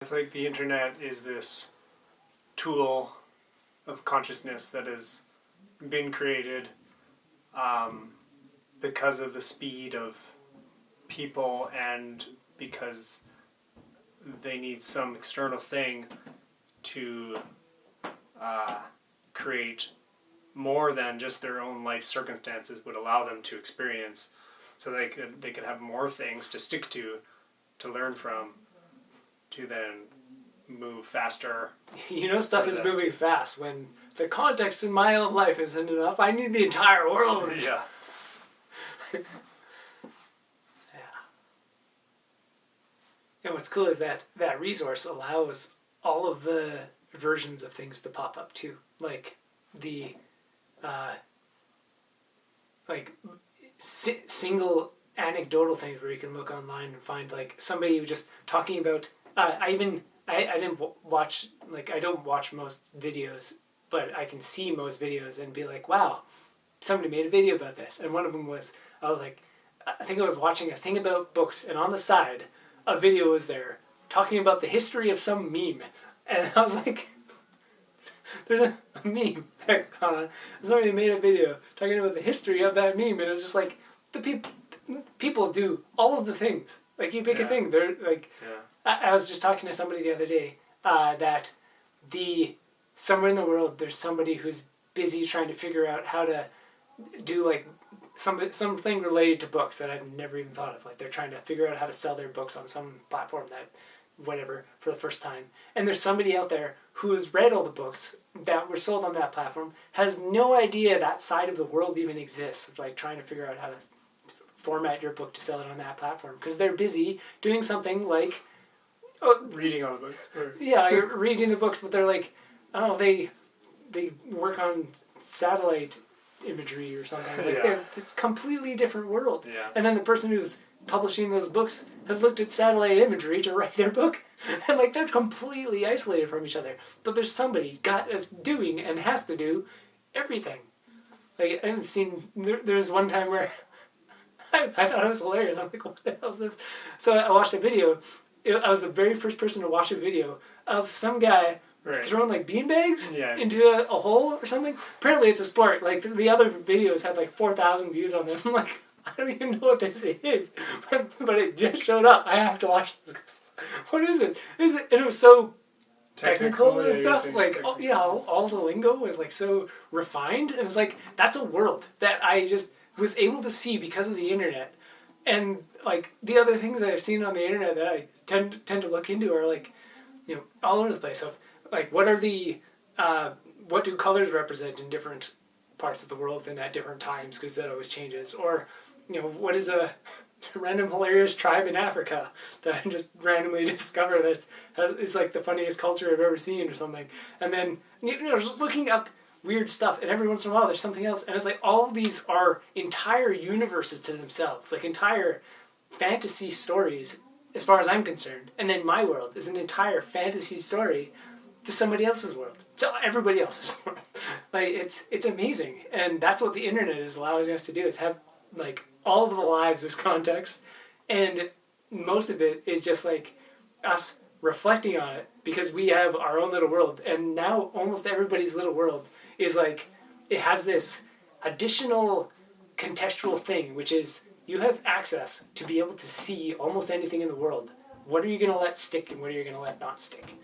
It's like the internet is this tool of consciousness that has been created because of the speed of people and because they need some external thing to create more than just their own life circumstances would allow them to experience, so they could have more things to stick to learn from, to then move faster. Stuff is moving fast when the context in my own life isn't enough. I need the entire world. Yeah. Yeah. And what's cool is that resource allows all of the versions of things to pop up too. Like the single anecdotal things where you can look online and find like somebody who just talking about I didn't watch, like, I don't watch most videos, but I can see most videos and be like, wow, somebody made a video about this. And one of them was, I think I was watching a thing about books, and on the side a video was there talking about the history of some meme, and I was like, there's a meme that somebody made a video talking about the history of that meme, and it was just like, the people do all of the things. Like, you pick a thing, they're like, I was just talking to somebody the other day that somewhere in the world there's somebody who's busy trying to figure out how to do like something related to books that I've never even thought of. Like, they're trying to figure out how to sell their books on some platform that whatever for the first time. And there's somebody out there who has read all the books that were sold on that platform, has no idea that side of the world even exists, like trying to figure out how to format your book to sell it on that platform, because they're busy doing something like reading all the books. You're reading the books, but they're like, I don't know, they work on satellite imagery or something. Like, it's a completely different world. Yeah. And then the person who's publishing those books has looked at satellite imagery to write their book, and like, they're completely isolated from each other. But there's somebody doing and has to do everything. Like, I haven't seen. There's one time where I thought it was hilarious. I'm like, what the hell is this? So I watched a video. I was the very first person to watch a video of some guy throwing like beanbags into a hole or something. Apparently it's a sport. Like, the other videos had like 4,000 views on them. I'm like, I don't even know what this is, but it just showed up. I have to watch this. What is it? And it was so technical and stuff. Like, all the lingo was like so refined, and it's like, that's a world that I just was able to see because of the internet. And like, the other things that I've seen on the internet that I tend to look into are like, all over the place. So like, what do colors represent in different parts of the world and at different times, because that always changes. Or what is a random hilarious tribe in Africa that I just randomly discover that is like the funniest culture I've ever seen or something. And then just looking up weird stuff, and every once in a while there's something else, and it's like, all of these are entire universes to themselves, like entire fantasy stories as far as I'm concerned. And then my world is an entire fantasy story to somebody else's world, to everybody else's world. Like, it's amazing. And that's what the internet is allowing us to do, is have like all of the lives as context, and most of it is just like us reflecting on it because we have our own little world. And now almost everybody's little world is like, it has this additional contextual thing, which is you have access to be able to see almost anything in the world. What are you going to let stick and what are you going to let not stick?